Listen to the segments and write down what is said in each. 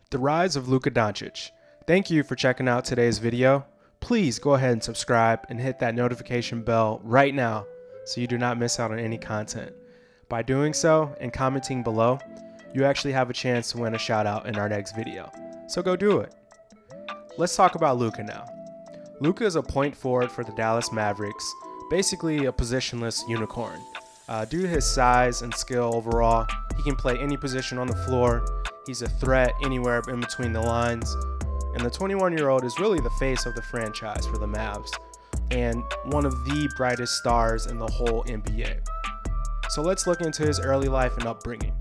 The Rise of Luka Doncic. Thank you for checking out today's video. Please go ahead and subscribe and hit that notification bell right now so you do not miss out on any content. By doing so and commenting below, you actually have a chance to win a shout out in our next video. So go do it. Let's talk about Luka now. Luka is a point forward for the Dallas Mavericks, basically a positionless unicorn. Due to his size and skill overall, he can play any position on the floor. He's a threat anywhere in between the lines. And the 21-year-old is really the face of the franchise for the Mavs and one of the brightest stars in the whole NBA. So let's look into his early life and upbringing.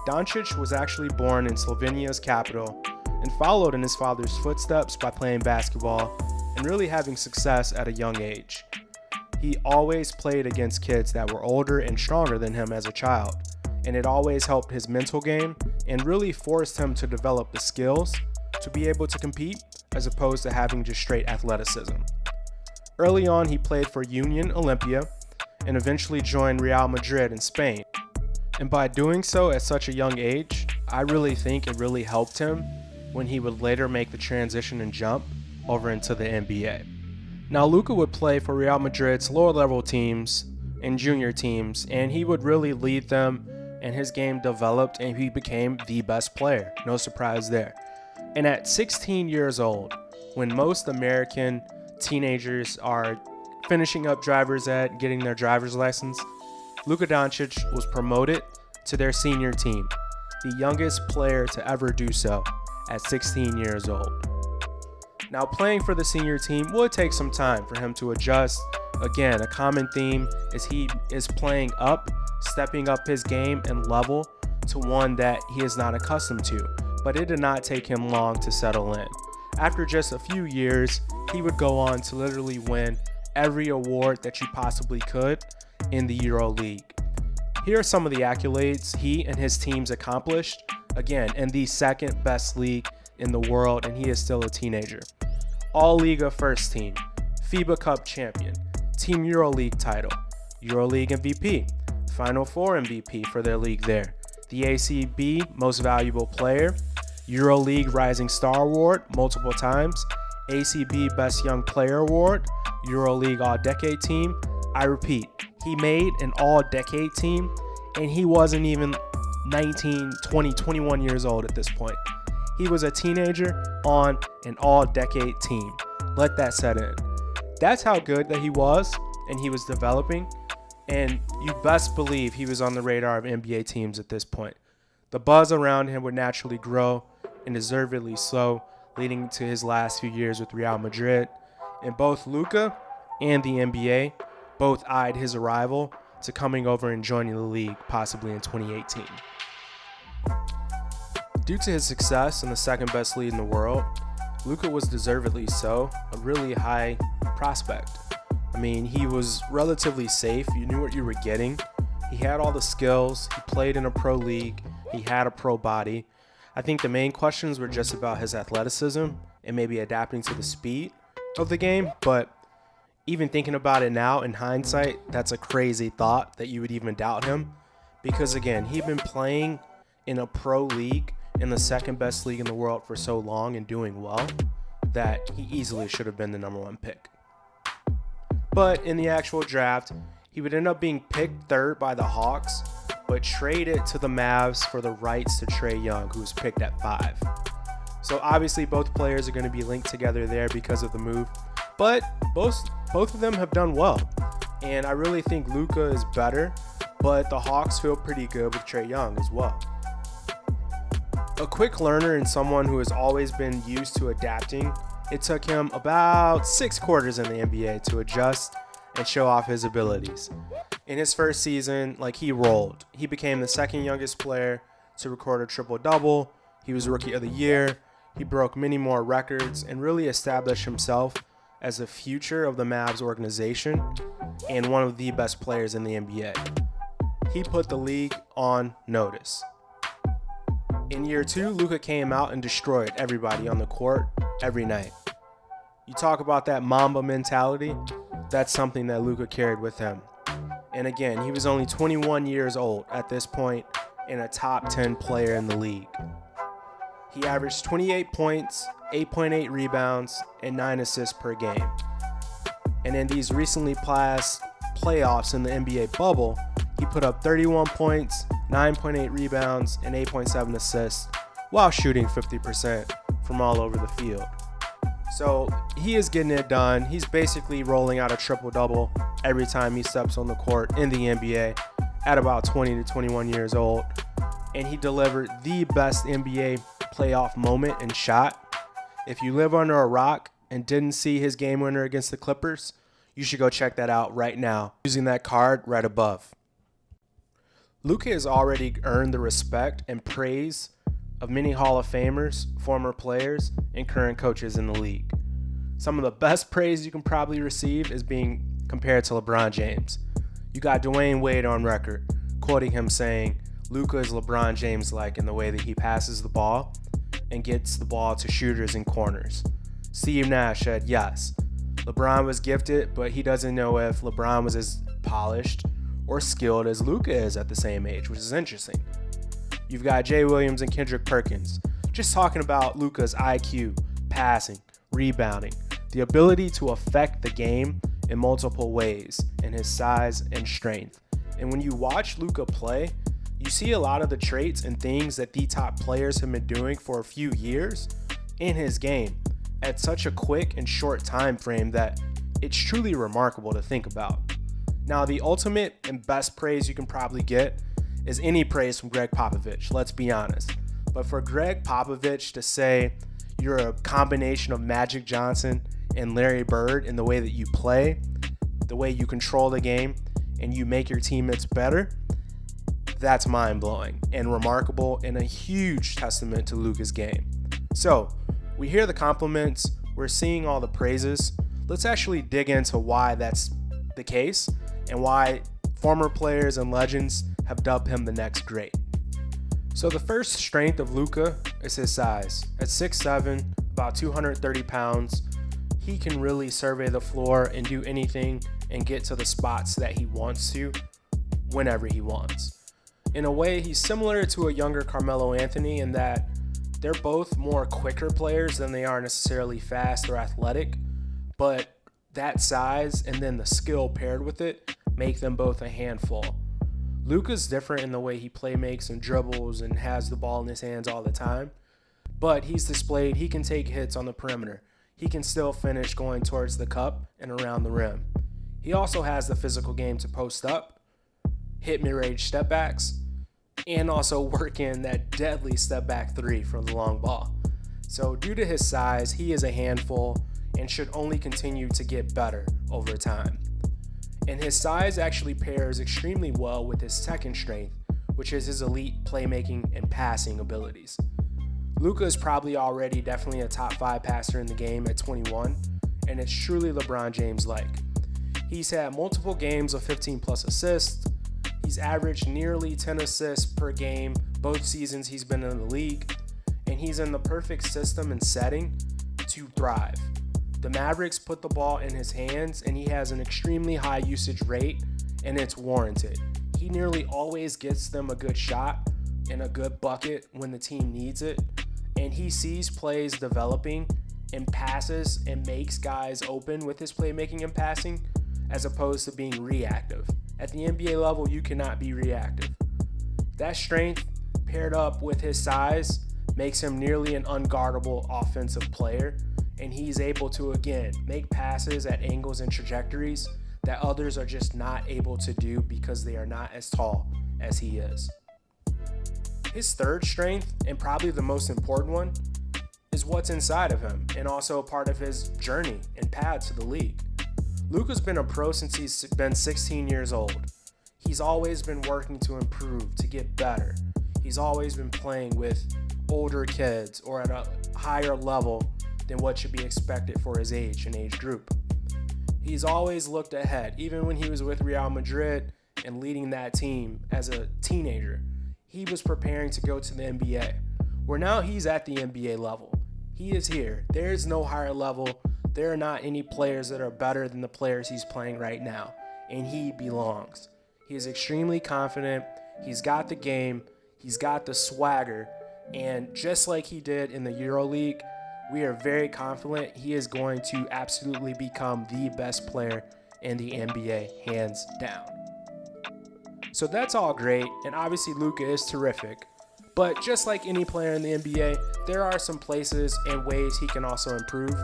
Doncic was actually born in Slovenia's capital and followed in his father's footsteps by playing basketball and really having success at a young age. He always played against kids that were older and stronger than him as a child, and it always helped his mental game and really forced him to develop the skills to be able to compete as opposed to having just straight athleticism. Early on, he played for Union Olympia and eventually joined Real Madrid in Spain. And by doing so at such a young age, I really think it really helped him when he would later make the transition and jump over into the NBA. Now, Luka would play for Real Madrid's lower level teams and junior teams, and he would really lead them, and his game developed and he became the best player. No surprise there. And at 16 years old, when most American teenagers are finishing up driver's ed, getting their driver's license, Luka Doncic was promoted to their senior team, the youngest player to ever do so at 16 years old. Now, playing for the senior team would take some time for him to adjust. Again, a common theme is he is playing up, stepping up his game and level to one that he is not accustomed to, but it did not take him long to settle in. After just a few years, he would go on to literally win every award that you possibly could in the EuroLeague. Here are some of the accolades he and his teams accomplished, again, in the second best league in the world, and he is still a teenager. All-Liga first team, FIBA Cup champion, Team EuroLeague title, EuroLeague MVP, Final Four MVP for their league there, the ACB Most Valuable Player, EuroLeague Rising Star Award multiple times, ACB Best Young Player Award, EuroLeague All-Decade Team. I repeat, he made an All-Decade Team, and he wasn't even 19, 20, 21 years old at this point. He was a teenager on an all-decade team. Let that set in. That's how good that he was, and he was developing, and you best believe he was on the radar of NBA teams at this point. The buzz around him would naturally grow, and deservedly so, leading to his last few years with Real Madrid. And both Luka and the NBA both eyed his arrival to coming over and joining the league possibly in 2018. Due to his success in the second best league in the world, Luka was deservedly so a really high prospect. I mean, he was relatively safe. You knew what you were getting. He had all the skills. He played in a pro league. He had a pro body. I think the main questions were just about his athleticism and maybe adapting to the speed of the game. But even thinking about it now in hindsight, that's a crazy thought that you would even doubt him. Because again, he'd been playing in a pro league in the second best league in the world for so long and doing well that he easily should have been the #1 pick. But in the actual draft, he would end up being picked third by the Hawks, but traded to the Mavs for the rights to Trae Young, who was picked at 5. So obviously both players are going to be linked together there because of the move, but both of them have done well. And I really think Luka is better, but the Hawks feel pretty good with Trae Young as well. A quick learner and someone who has always been used to adapting, it took him about 6 quarters in the NBA to adjust and show off his abilities. In his first season, he rolled. He became the second youngest player to record a triple-double. He was Rookie of the Year. He broke many more records and really established himself as the future of the Mavs organization and one of the best players in the NBA. He put the league on notice. In year 2, Luka came out and destroyed everybody on the court every night. You talk about that Mamba mentality, that's something that Luka carried with him. And again, he was only 21 years old at this point and a top 10 player in the league. He averaged 28 points, 8.8 rebounds, and 9 assists per game. And in these recently passed playoffs in the NBA bubble, he put up 31 points, 9.8 rebounds, and 8.7 assists while shooting 50% from all over the field. So he is getting it done. He's basically rolling out a triple-double every time he steps on the court in the NBA at about 20 to 21 years old. And he delivered the best NBA playoff moment and shot. If you live under a rock and didn't see his game winner against the Clippers, you should go check that out right now using that card right above. Luka has already earned the respect and praise of many Hall of Famers, former players, and current coaches in the league. Some of the best praise you can probably receive is being compared to LeBron James. You got Dwayne Wade on record, quoting him saying, Luka is LeBron James-like in the way that he passes the ball and gets the ball to shooters and corners. Steve Nash said, yes, LeBron was gifted, but he doesn't know if LeBron was as polished or skilled as Luka is at the same age, which is interesting. You've got Jay Williams and Kendrick Perkins just talking about Luka's IQ, passing, rebounding, the ability to affect the game in multiple ways, and his size and strength. And when you watch Luka play, you see a lot of the traits and things that the top players have been doing for a few years in his game at such a quick and short time frame that it's truly remarkable to think about. Now, the ultimate and best praise you can probably get is any praise from Greg Popovich, let's be honest. But for Greg Popovich to say you're a combination of Magic Johnson and Larry Bird in the way that you play, the way you control the game, and you make your teammates better, that's mind-blowing and remarkable and a huge testament to Luka's game. So, we hear the compliments, we're seeing all the praises. Let's actually dig into why that's the case and why former players and legends have dubbed him the next great. So the first strength of Luka is his size. At 6'7", about 230 pounds, he can really survey the floor and do anything and get to the spots that he wants to whenever he wants. In a way, he's similar to a younger Carmelo Anthony in that they're both more quicker players than they are necessarily fast or athletic, but that size and then the skill paired with it make them both a handful. Luka's different in the way he play makes and dribbles and has the ball in his hands all the time, but he's displayed he can take hits on the perimeter. He can still finish going towards the cup and around the rim. He also has the physical game to post up, hit mid-range step backs, and also work in that deadly step back three from the long ball. So due to his size, he is a handful and should only continue to get better over time. And his size actually pairs extremely well with his second strength, which is his elite playmaking and passing abilities. Luka is probably already definitely a top 5 passer in the game at 21, and it's truly LeBron James-like. He's had multiple games of 15 plus assists. He's averaged nearly 10 assists per game both seasons he's been in the league, and he's in the perfect system and setting to thrive. The Mavericks put the ball in his hands, and he has an extremely high usage rate, and it's warranted. He nearly always gets them a good shot and a good bucket when the team needs it, and he sees plays developing and passes and makes guys open with his playmaking and passing as opposed to being reactive. At the NBA level, you cannot be reactive. That strength paired up with his size makes him nearly an unguardable offensive player, and he's able to, again, make passes at angles and trajectories that others are just not able to do because they are not as tall as he is. His third strength, and probably the most important one, is what's inside of him and also a part of his journey and path to the league. Luka's been a pro since he's been 16 years old. He's always been working to improve, to get better. He's always been playing with older kids or at a higher level than what should be expected for his age and age group. He's always looked ahead, even when he was with Real Madrid and leading that team as a teenager. He was preparing to go to the NBA, where now he's at the NBA level. He is here. There is no higher level. There are not any players that are better than the players he's playing right now, and he belongs. He is extremely confident. He's got the game. He's got the swagger, And just like he did in the EuroLeague, we are very confident he is going to absolutely become the best player in the NBA, hands down. So that's all great, and obviously Luka is terrific. But just like any player in the NBA, there are some places and ways he can also improve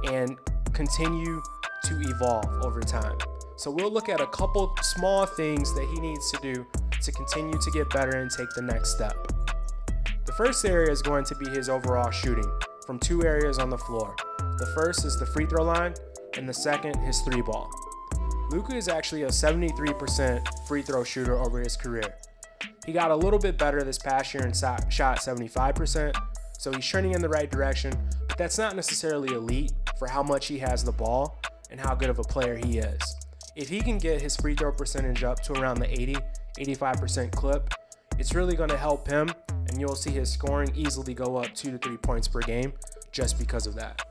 and continue to evolve over time. So we'll look at a couple small things that he needs to do to continue to get better and take the next step. The first area is going to be his overall shooting from two areas on the floor. The first is the free throw line, and the second, his three ball. Luka is actually a 73% free throw shooter over his career. He got a little bit better this past year and shot 75%, so he's trending in the right direction, but that's not necessarily elite for how much he has the ball and how good of a player he is. If he can get his free throw percentage up to around the 80-85% clip, it's really going to help him, and you'll see his scoring easily go up 2 to 3 points per game just because of that.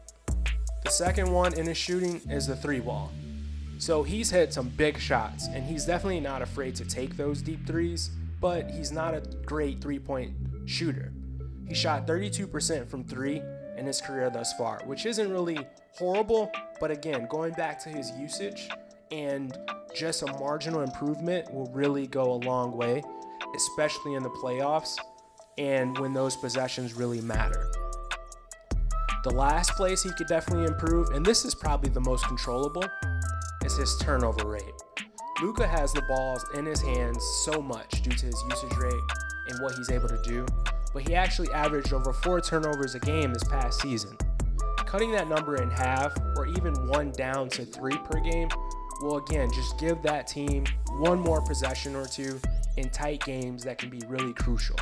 The second one in his shooting is the three ball. So he's hit some big shots, and he's definitely not afraid to take those deep threes, but he's not a great three-point shooter. He shot 32% from three in his career thus far, which isn't really horrible, but again, going back to his usage and just a marginal improvement will really go a long way, especially in the playoffs and when those possessions really matter. The last place he could definitely improve, and this is probably the most controllable, is his turnover rate. Luka has the balls in his hands so much due to his usage rate and what he's able to do, but he actually averaged over 4 turnovers a game this past season. Cutting that number in half or even one down to 3 per game will again just give that team one more possession or two in tight games that can be really crucial.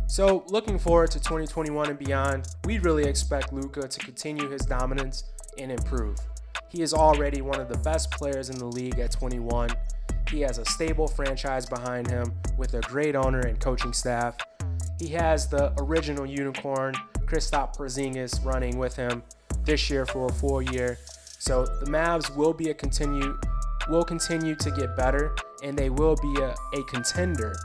So looking forward to 2021 and beyond, we really expect Luka to continue his dominance and improve. He is already one of the best players in the league at 21. He has a stable franchise behind him with a great owner and coaching staff. He has the original unicorn, Kristaps Porzingis, running with him this year for a full year. So the Mavs will continue to get better, and they will be a contender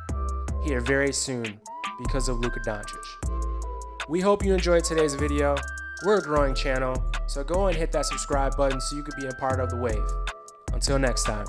here very soon because of Luka Doncic. We hope you enjoyed today's video. We're a growing channel, so go and hit that subscribe button so you can be a part of the wave. Until next time.